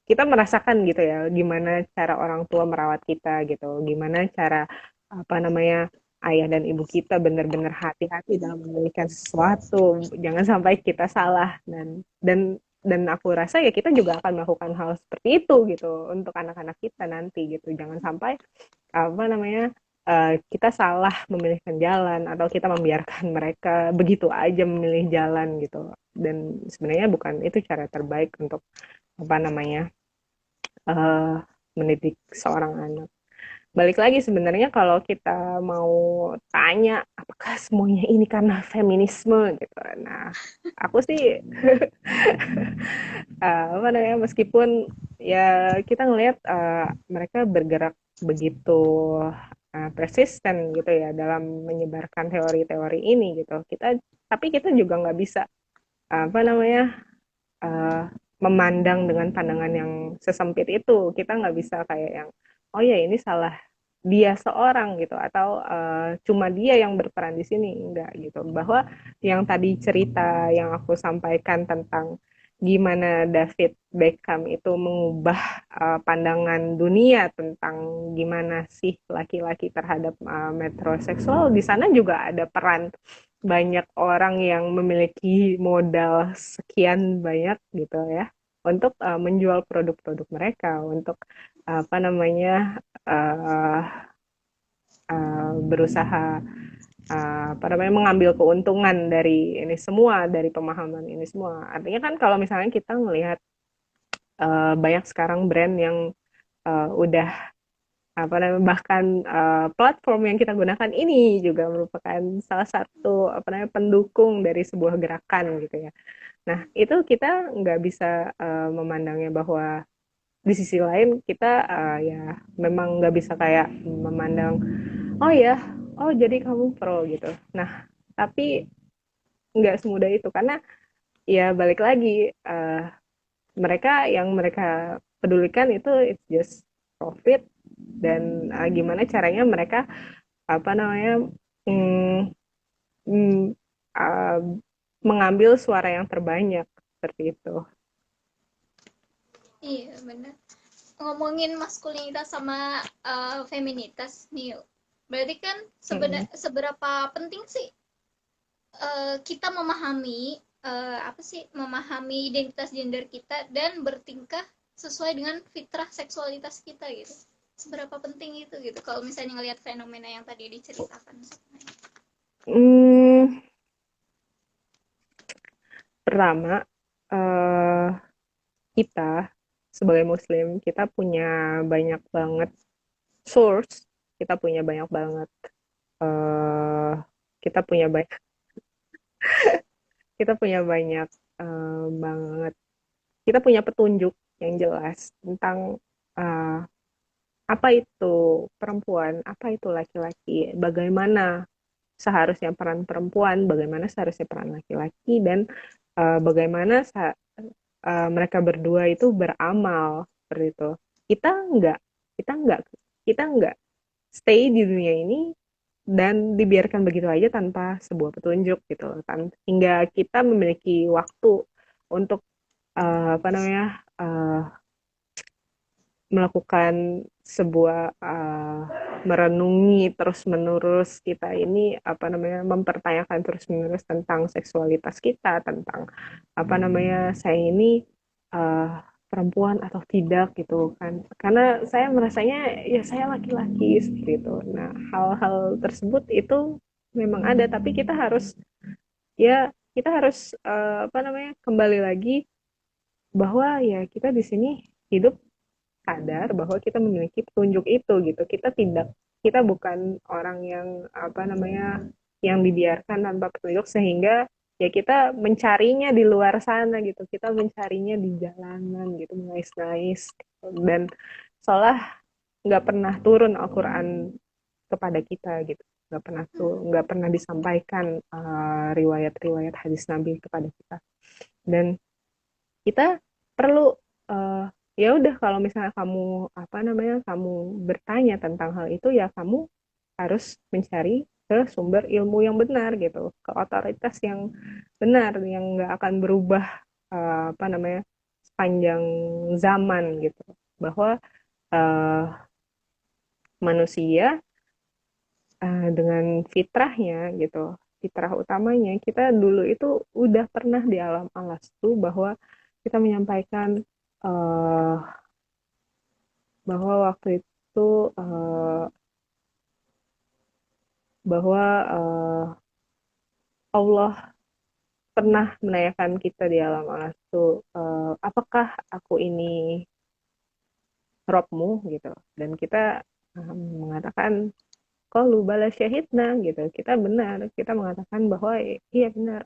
kita merasakan gitu ya gimana cara orang tua merawat kita gitu, gimana cara apa namanya ayah dan ibu kita benar-benar hati-hati dalam memiliki sesuatu, jangan sampai kita salah dan aku rasa ya kita juga akan melakukan hal seperti itu gitu untuk anak-anak kita nanti gitu, jangan sampai apa namanya kita salah memilihkan jalan atau kita membiarkan mereka begitu aja memilih jalan gitu dan sebenarnya bukan itu cara terbaik untuk apa namanya uh, mendidik seorang anak. Balik lagi sebenarnya kalau kita mau tanya apakah semuanya ini karena feminisme gitu. Nah, aku sih apa namanya meskipun ya kita ngelihat mereka bergerak begitu persisten gitu ya dalam menyebarkan teori-teori ini gitu. Kita juga nggak bisa apa namanya uh, memandang dengan pandangan yang sesempit itu. Kita nggak bisa kayak yang oh ya ini salah dia seorang gitu atau cuma dia yang berperan di sini enggak gitu, bahwa yang tadi cerita yang aku sampaikan tentang gimana David Beckham itu mengubah pandangan dunia tentang gimana sih laki-laki terhadap metroseksual, di sana juga ada peran banyak orang yang memiliki modal sekian banyak gitu ya untuk menjual produk-produk mereka untuk apa namanya berusaha apa namanya mengambil keuntungan dari ini semua, dari pemahaman ini semua. Artinya kan kalau misalnya kita melihat banyak sekarang brand yang udah apa namanya bahkan platform yang kita gunakan ini juga merupakan salah satu apa namanya pendukung dari sebuah gerakan gitu ya. Nah itu kita nggak bisa memandangnya bahwa di sisi lain kita ya memang nggak bisa kayak memandang oh ya oh jadi kamu pro gitu. Nah tapi nggak semudah itu karena ya balik lagi mereka pedulikan itu it's just profit dan gimana caranya mereka apa namanya mm, mm, uh, mengambil suara yang terbanyak seperti itu. Iya benar. Ngomongin maskulinitas sama feminitas nih, berarti kan Mm-mm. seberapa penting sih kita memahami apa sih memahami identitas gender kita dan bertingkah sesuai dengan fitrah seksualitas kita gitu. Seberapa penting itu gitu kalau misalnya ngelihat fenomena yang tadi diceritakan. Hmm, pertama uh, kita sebagai muslim kita punya banyak banget source, kita punya banyak banget uh, kita punya banyak kita punya banyak banget kita punya petunjuk yang jelas tentang uh, apa itu perempuan, apa itu laki-laki, bagaimana seharusnya peran perempuan, bagaimana seharusnya peran laki-laki, dan bagaimana mereka berdua itu beramal seperti itu. Kita nggak, kita nggak, kita nggak stay di dunia ini dan dibiarkan begitu aja tanpa sebuah petunjuk gitu kan, hingga kita memiliki waktu untuk apa namanya melakukan sebuah merenungi terus menerus kita ini apa namanya mempertanyakan terus menerus tentang seksualitas kita, tentang apa namanya saya ini uh, perempuan atau tidak gitu kan, karena saya merasanya ya saya laki-laki seperti itu. Nah, hal-hal tersebut itu memang ada, tapi kita harus ya kita harus apa namanya, kembali lagi bahwa ya kita di sini hidup sadar bahwa kita memiliki petunjuk itu gitu. Kita bukan orang yang apa namanya, yang dibiarkan tanpa petunjuk, sehingga ya kita mencarinya di luar sana gitu. Kita mencarinya di jalanan gitu, mengais-ngais gitu. Dan seolah nggak pernah turun Al-Quran kepada kita gitu, nggak pernah disampaikan riwayat-riwayat hadis Nabi kepada kita. Dan kita perlu ya udah, kalau misalnya kamu apa namanya, kamu bertanya tentang hal itu, ya kamu harus mencari ke sumber ilmu yang benar gitu, ke otoritas yang benar yang nggak akan berubah apa namanya, sepanjang zaman gitu, bahwa uh, manusia dengan fitrahnya gitu, fitrah utamanya kita dulu itu udah pernah di alam alas tuh, bahwa kita menyampaikan uh, bahwa waktu itu uh, bahwa Allah pernah menanyakan kita di alam alas tuh, apakah aku ini Robmu gitu, dan kita mengatakan qalu bala syahidna gitu, kita benar, kita mengatakan bahwa iya benar,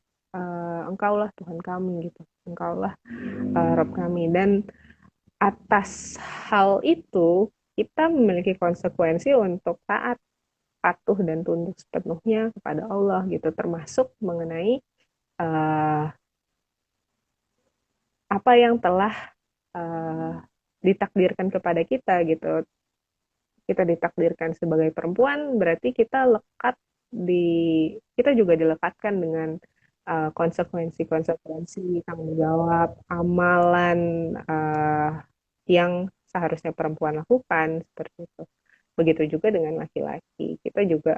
engkaulah Tuhan kami gitu, engkaulah Rob kami. Dan atas hal itu kita memiliki konsekuensi untuk taat, patuh dan tunduk sepenuhnya kepada Allah gitu, termasuk mengenai uh, apa yang telah uh, ditakdirkan kepada kita gitu. Kita ditakdirkan sebagai perempuan, berarti di kita juga dilekatkan dengan konsekuensi-konsekuensi tanggung jawab, amalan yang seharusnya perempuan lakukan seperti itu. Begitu juga dengan laki-laki. Kita juga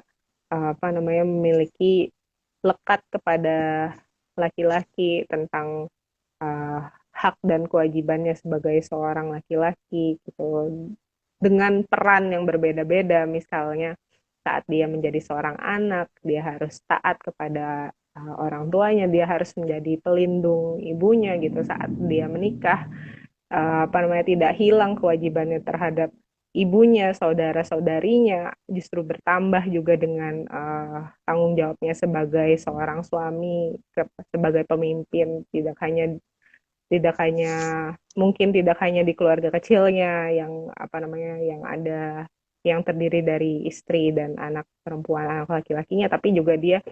apa namanya, memiliki lekat kepada laki-laki tentang uh, hak dan kewajibannya sebagai seorang laki-laki gitu, dengan peran yang berbeda-beda. Misalnya saat dia menjadi seorang anak, dia harus taat kepada orang tuanya, dia harus menjadi pelindung ibunya gitu. Saat dia menikah, apa namanya, tidak hilang kewajibannya terhadap ibunya, saudara-saudarinya, justru bertambah juga dengan tanggung jawabnya sebagai seorang suami, sebagai pemimpin, tidak hanya mungkin tidak hanya di keluarga kecilnya yang apa namanya, yang ada, yang terdiri dari istri dan anak perempuan, anak laki-lakinya, tapi juga dia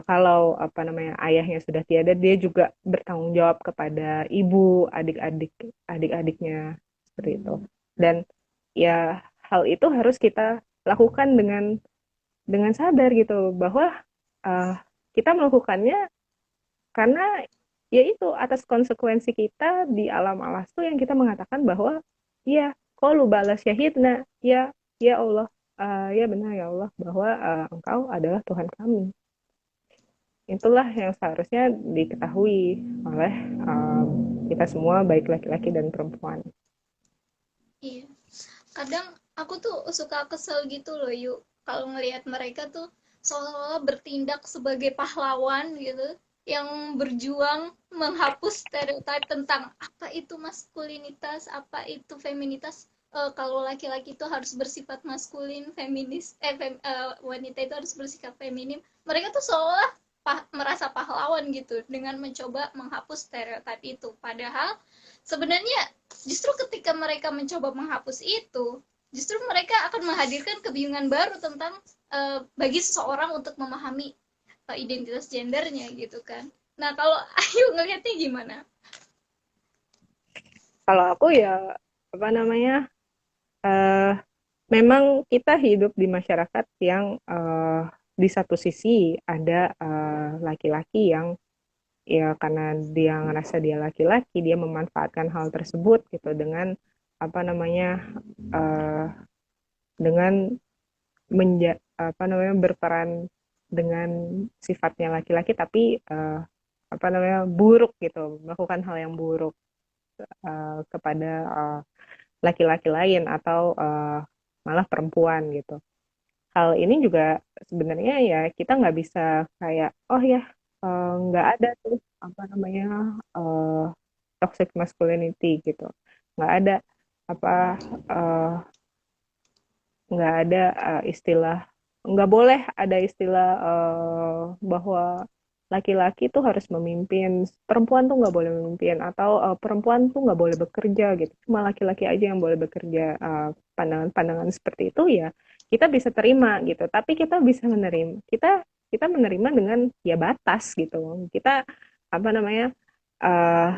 kalau apa namanya, ayahnya sudah tiada, dia juga bertanggung jawab kepada ibu, adik-adiknya seperti itu. Dan ya hal itu harus kita lakukan dengan sadar gitu, bahwa uh, kita melakukannya karena ya itu atas konsekuensi kita di alam alas tuh, yang kita mengatakan bahwa ya qalu bala syahidna, ya ya Allah, ya benar ya Allah, bahwa engkau adalah Tuhan kami. Itulah yang seharusnya diketahui oleh kita semua, baik laki-laki dan perempuan. Iya, kadang aku tuh suka kesel gitu loh yuk, kalau ngelihat mereka tuh seolah-olah bertindak sebagai pahlawan gitu, yang berjuang menghapus stereotip tentang apa itu maskulinitas, apa itu feminitas. Kalau laki-laki itu harus bersifat maskulin, wanita itu harus bersikap feminim. Mereka tuh seolah merasa pahlawan gitu dengan mencoba menghapus stereotip itu, padahal sebenarnya justru ketika mereka mencoba menghapus itu, justru mereka akan menghadirkan kebingungan baru tentang bagi seseorang untuk memahami identitas gendernya gitu kan. Nah, kalau Ayu ngelihatnya gimana? Kalau aku ya apa namanya, uh, memang kita hidup di masyarakat yang di satu sisi ada laki-laki yang ya karena dia ngerasa dia laki-laki, dia memanfaatkan hal tersebut gitu, dengan apa namanya, uh, dengan apa namanya, berperan dengan sifatnya laki-laki, tapi apa namanya, buruk gitu, melakukan hal yang buruk. kepada laki-laki lain atau malah perempuan gitu. Hal ini juga sebenarnya ya kita nggak bisa kayak oh ya nggak ada tuh apa namanya uh, toxic masculinity gitu, nggak ada apa uh, nggak ada istilah, nggak boleh ada istilah bahwa laki-laki tuh harus memimpin, perempuan tuh nggak boleh memimpin, atau perempuan tuh nggak boleh bekerja gitu, cuma laki-laki aja yang boleh bekerja. Pandangan-pandangan seperti itu ya kita bisa terima gitu, tapi kita bisa menerima, kita menerima dengan ya batas gitu. Kita apa namanya uh,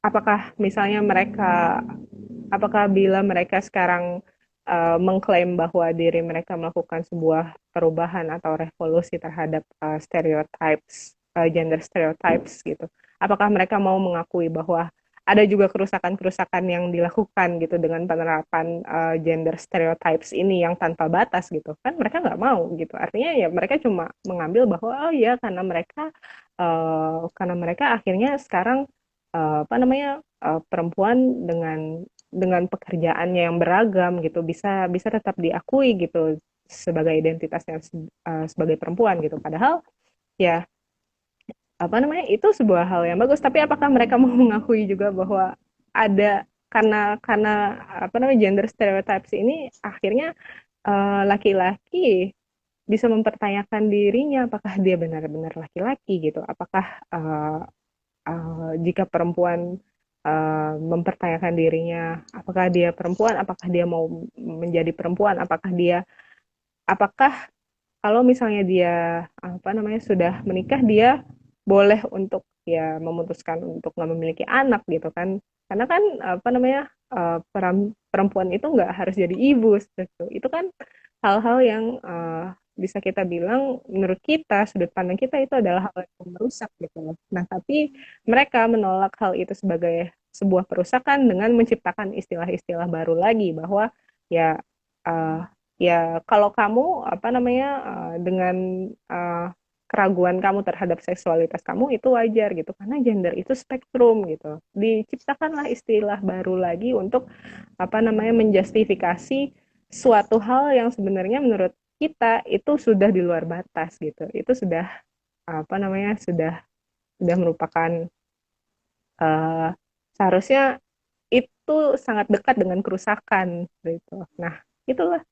apakah misalnya mereka, apakah bila mereka sekarang mengklaim bahwa diri mereka melakukan sebuah perubahan atau revolusi terhadap stereotypes, gender stereotypes gitu, apakah mereka mau mengakui bahwa ada juga kerusakan-kerusakan yang dilakukan gitu dengan penerapan gender stereotypes ini yang tanpa batas gitu kan, mereka nggak mau gitu. Artinya ya mereka cuma mengambil bahwa oh ya karena mereka akhirnya sekarang apa namanya perempuan dengan pekerjaannya yang beragam gitu bisa bisa tetap diakui gitu sebagai identitasnya sebagai perempuan gitu. Padahal ya apa namanya itu sebuah hal yang bagus, tapi apakah mereka mau mengakui juga bahwa ada, karena apa namanya gender stereotypes ini akhirnya laki-laki bisa mempertanyakan dirinya apakah dia benar-benar laki-laki gitu, apakah jika perempuan mempertanyakan dirinya apakah dia perempuan, apakah dia mau menjadi perempuan, apakah kalau misalnya dia apa namanya sudah menikah dia boleh untuk ya memutuskan untuk nggak memiliki anak gitu kan, karena kan apa namanya perempuan itu nggak harus jadi ibu gitu. Itu kan hal-hal yang bisa kita bilang menurut kita sudut pandang kita itu adalah hal yang merusak gitu loh. Nah tapi mereka menolak hal itu sebagai sebuah perusakan dengan menciptakan istilah-istilah baru lagi bahwa ya uh, ya kalau kamu apa namanya dengan uh, keraguan kamu terhadap seksualitas kamu itu wajar gitu, karena gender itu spektrum gitu, diciptakanlah istilah baru lagi untuk apa namanya menjustifikasi suatu hal yang sebenarnya menurut kita itu sudah di luar batas gitu, itu sudah apa namanya sudah merupakan uh, seharusnya itu sangat dekat dengan kerusakan gitu. Nah itulah,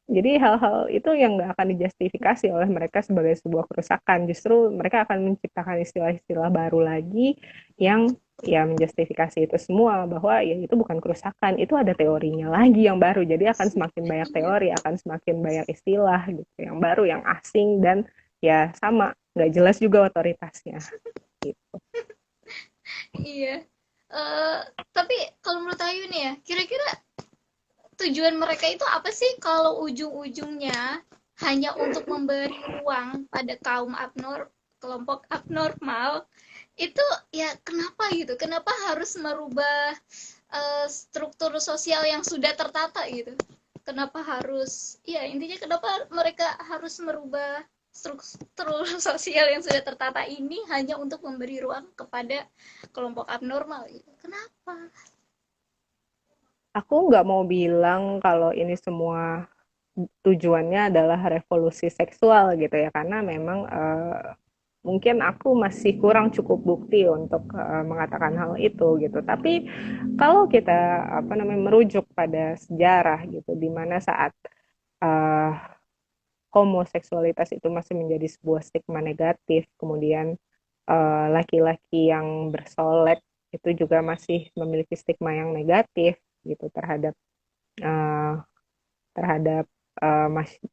jadi hal-hal itu yang nggak akan dijustifikasi oleh mereka sebagai sebuah kerusakan. Justru mereka akan menciptakan istilah-istilah baru lagi yang ya menjustifikasi itu semua bahwa ya itu bukan kerusakan, itu ada teorinya lagi yang baru. Jadi akan semakin banyak teori, akan semakin banyak istilah gitu yang baru, yang asing dan ya sama nggak jelas juga otoritasnya. Gitu. Iya. Eh, tapi kalau menurut Ayu nih ya, kira-kira tujuan mereka itu apa sih kalau ujung-ujungnya hanya untuk memberi ruang pada kelompok abnormal itu, ya kenapa gitu? Kenapa harus merubah struktur sosial yang sudah tertata gitu? Kenapa harus, ya intinya kenapa mereka harus merubah struktur sosial yang sudah tertata ini hanya untuk memberi ruang kepada kelompok abnormal gitu? Kenapa? Aku nggak mau bilang kalau ini semua tujuannya adalah revolusi seksual gitu ya, karena memang mungkin aku masih kurang cukup bukti untuk mengatakan hal itu gitu. Tapi kalau kita apa namanya merujuk pada sejarah gitu, di mana saat uh, homoseksualitas itu masih menjadi sebuah stigma negatif, kemudian laki-laki yang bersolek itu juga masih memiliki stigma yang negatif gitu terhadap uh, terhadap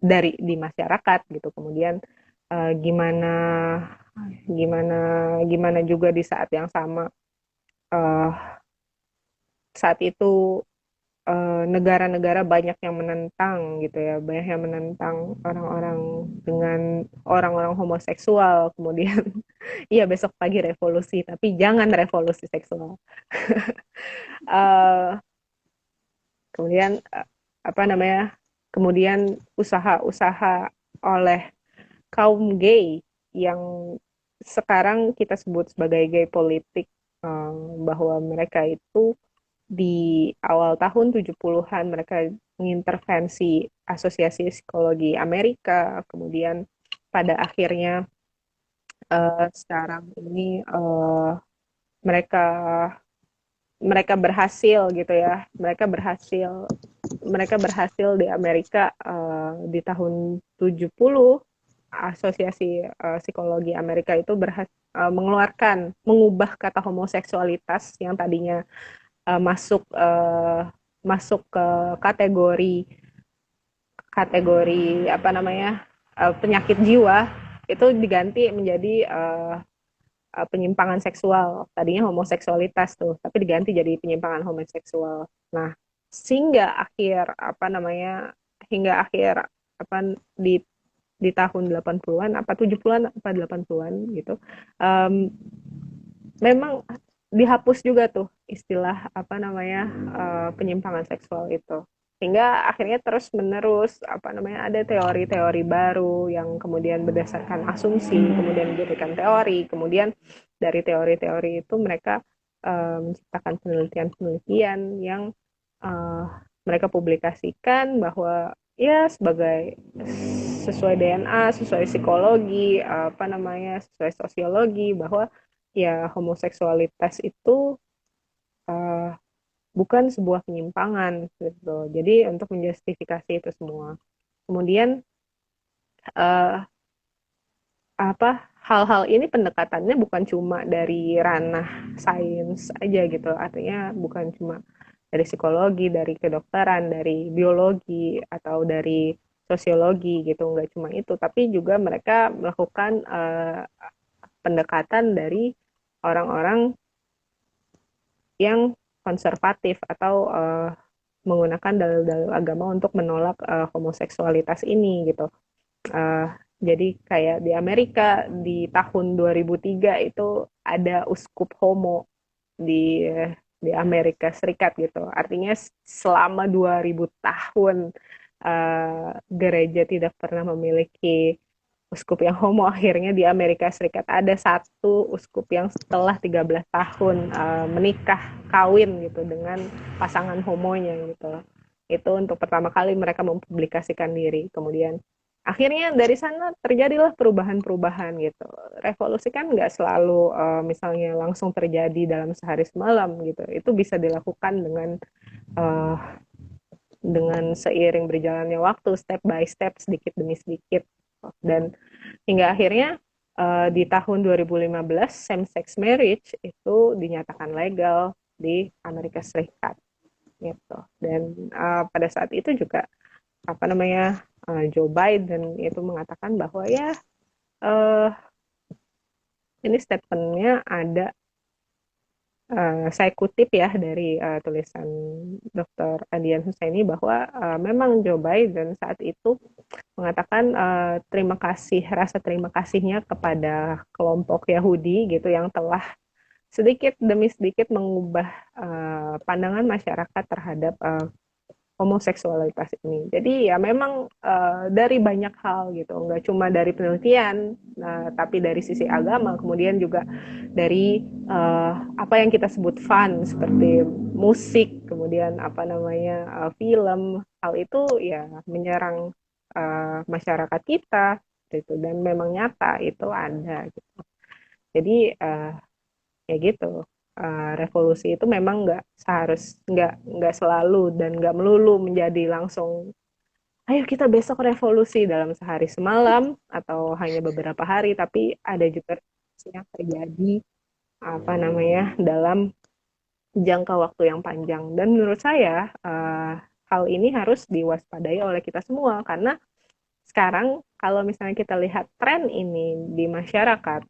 dari di masyarakat gitu. Kemudian gimana gimana gimana juga di saat yang sama uh, saat itu negara-negara banyak yang menentang gitu ya, banyak yang menentang orang-orang dengan orang-orang homoseksual. Kemudian iya besok pagi revolusi, tapi jangan revolusi seksual. uh, Kemudian apa namanya, kemudian usaha-usaha oleh kaum gay yang sekarang kita sebut sebagai gay politik bahwa mereka itu di awal tahun 70-an mereka mengintervensi Asosiasi Psikologi Amerika, kemudian pada akhirnya sekarang ini mereka mereka berhasil gitu ya, mereka berhasil di Amerika di tahun 70. Asosiasi Psikologi Amerika itu mengubah kata homoseksualitas yang tadinya masuk ke kategori kategori apa namanya penyakit jiwa, itu diganti menjadi penyimpangan seksual. Tadinya homoseksualitas tuh, tapi diganti jadi penyimpangan homoseksual. Nah, sehingga akhir apa namanya hingga akhir apa di tahun 80-an apa 70-an apa 80-an gitu. Um, Memang dihapus juga tuh istilah apa namanya penyimpangan seksual itu, hingga akhirnya terus menerus apa namanya ada teori-teori baru yang kemudian berdasarkan asumsi kemudian dijadikan teori, kemudian dari teori-teori itu mereka menciptakan penelitian-penelitian yang uh, mereka publikasikan bahwa ya sebagai sesuai DNA, sesuai psikologi, apa namanya, sesuai sosiologi bahwa ya homoseksualitas itu uh, bukan sebuah penyimpangan gitu. Jadi untuk menjustifikasi itu semua. Kemudian uh, apa hal-hal ini pendekatannya bukan cuma dari ranah sains aja gitu. Artinya bukan cuma dari psikologi, dari kedokteran, dari biologi atau dari sosiologi gitu. Nggak cuma itu, tapi juga mereka melakukan pendekatan dari orang-orang yang konservatif atau menggunakan dalil-dalil agama untuk menolak homoseksualitas ini gitu. Jadi kayak di Amerika di tahun 2003 itu ada uskup homo di Amerika Serikat gitu. Artinya selama 2000 tahun gereja tidak pernah memiliki uskup yang homo, akhirnya di Amerika Serikat ada satu uskup yang setelah 13 tahun menikah kawin gitu dengan pasangan homonya gitu. Itu untuk pertama kali mereka mempublikasikan diri. Kemudian akhirnya dari sana terjadilah perubahan-perubahan gitu. Revolusi kan nggak selalu misalnya langsung terjadi dalam sehari semalam gitu. Itu bisa dilakukan uh, dengan seiring berjalannya waktu, step by step, sedikit demi sedikit. Dan hingga akhirnya di tahun 2015 same-sex marriage itu dinyatakan legal di Amerika Serikat gitu. Dan pada saat itu juga apa namanya Joe Biden itu mengatakan bahwa ya uh, ini statementnya ada saya kutip ya dari tulisan Dr. Adian Husaini bahwa memang Joe Biden saat itu mengatakan terima kasih rasa terima kasihnya kepada kelompok Yahudi gitu yang telah sedikit demi sedikit mengubah pandangan masyarakat terhadap homoseksualitas ini. Jadi ya memang dari banyak hal gitu, nggak cuma dari penelitian, tapi dari sisi agama, kemudian juga dari apa yang kita sebut fun seperti musik, kemudian apa namanya film, hal itu ya menyerang masyarakat kita gitu dan memang nyata itu ada gitu. Jadi ya gitu. Revolusi itu memang nggak selalu dan nggak melulu menjadi langsung ayo kita besok revolusi dalam sehari semalam atau hanya beberapa hari, tapi ada juga revolusi yang terjadi apa namanya dalam jangka waktu yang panjang. Dan menurut saya hal ini harus diwaspadai oleh kita semua karena sekarang kalau misalnya kita lihat tren ini di masyarakat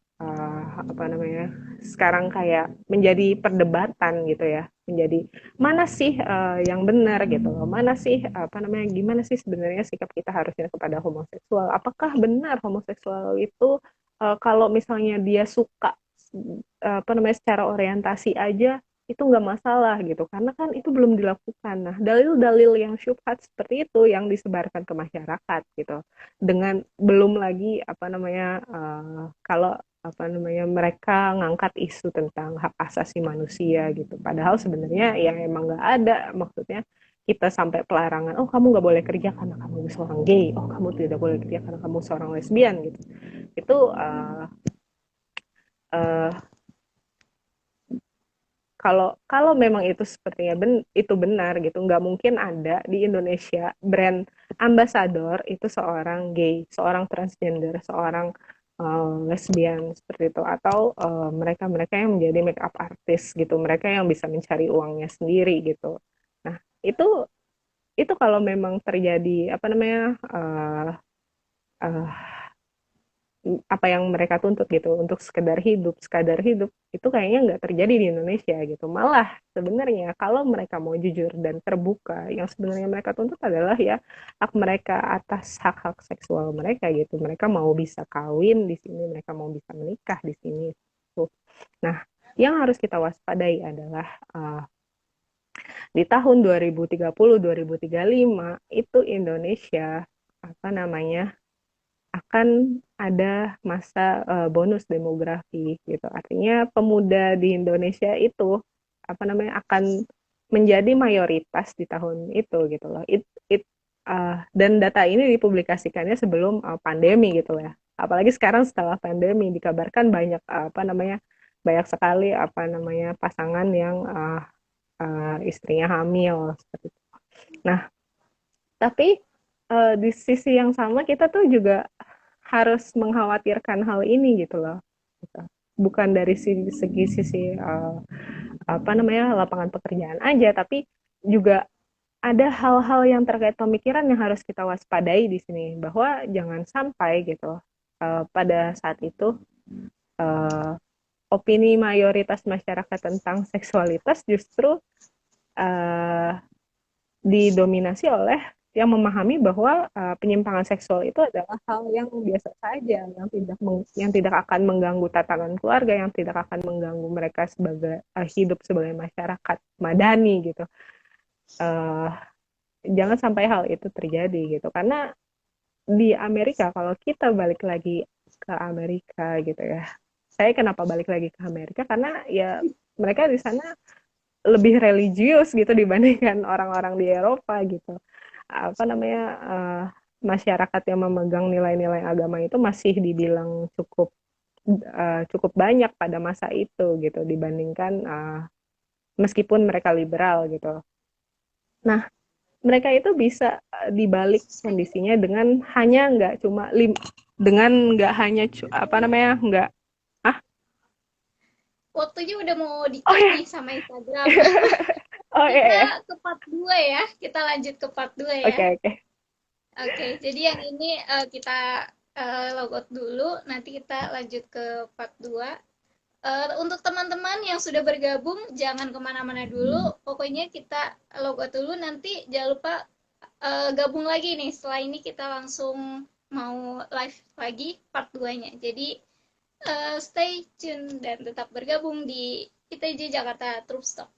apa namanya sekarang kayak menjadi perdebatan gitu ya, menjadi mana sih yang benar gitu loh, mana sih apa namanya gimana sih sebenarnya sikap kita harusnya kepada homoseksual, apakah benar homoseksual itu kalau misalnya dia suka apa namanya secara orientasi aja itu nggak masalah gitu karena kan itu belum dilakukan. Nah dalil-dalil yang syubhat seperti itu yang disebarkan ke masyarakat gitu dengan belum lagi apa namanya kalau apa namanya, mereka ngangkat isu tentang hak asasi manusia gitu. Padahal sebenarnya ya emang nggak ada, maksudnya kita sampai pelarangan, oh kamu nggak boleh kerja karena kamu seorang gay, oh kamu tidak boleh kerja karena kamu seorang lesbian gitu. Itu uh, kalau kalau memang itu sepertinya itu benar gitu, nggak mungkin ada di Indonesia brand ambasador itu seorang gay, seorang transgender, seorang lesbian seperti itu, atau mereka-mereka yang menjadi make up artist gitu, mereka yang bisa mencari uangnya sendiri gitu. Nah itu kalau memang terjadi apa namanya, uh, apa yang mereka tuntut gitu untuk sekadar hidup itu kayaknya nggak terjadi di Indonesia gitu. Malah sebenarnya kalau mereka mau jujur dan terbuka, yang sebenarnya mereka tuntut adalah ya hak mereka atas hak-hak seksual mereka gitu. Mereka mau bisa kawin di sini, mereka mau bisa menikah di sini tuh. Nah, yang harus kita waspadai adalah di tahun 2030-2035 itu Indonesia apa namanya akan ada masa bonus demografi gitu. Artinya pemuda di Indonesia itu apa namanya akan menjadi mayoritas di tahun itu gitu loh. Dan data ini dipublikasikannya sebelum pandemi gitu ya. Apalagi sekarang setelah pandemi dikabarkan banyak apa namanya banyak sekali apa namanya pasangan yang istrinya hamil seperti itu. Nah, tapi di sisi yang sama kita tuh juga harus mengkhawatirkan hal ini gitu loh. Gitu. Bukan dari segi sisi apa namanya lapangan pekerjaan aja, tapi juga ada hal-hal yang terkait pemikiran yang harus kita waspadai di sini, bahwa jangan sampai gitu pada saat itu uh, opini mayoritas masyarakat tentang seksualitas justru uh, didominasi oleh yang memahami bahwa penyimpangan seksual itu adalah hal yang biasa saja, yang tidak akan mengganggu tatanan keluarga, yang tidak akan mengganggu mereka sebagai hidup sebagai masyarakat madani gitu. Uh, Jangan sampai hal itu terjadi gitu, karena di Amerika, kalau kita balik lagi ke Amerika gitu ya, saya kenapa balik lagi ke Amerika karena ya mereka di sana lebih religius gitu dibandingkan orang-orang di Eropa gitu. Apa namanya masyarakat yang memegang nilai-nilai agama itu masih dibilang cukup banyak pada masa itu gitu dibandingkan meskipun mereka liberal gitu. Nah, mereka itu bisa dibalik kondisinya dengan hanya nggak cuma dengan nggak hanya apa namanya nggak Waktunya udah mau oh di-cut ya nih sama Instagram. oh ya Kita ya ke part 2 ya. Kita lanjut ke part 2 ya. oke oke Oke, jadi yang ini kita logout dulu, nanti kita lanjut ke part 2. Untuk teman-teman yang sudah bergabung, jangan kemana-mana dulu. Pokoknya kita logout dulu, nanti jangan lupa gabung lagi nih. Setelah ini kita langsung mau live lagi part 2-nya. Jadi stay tune dan tetap bergabung di ITJ Jakarta Truth Stop.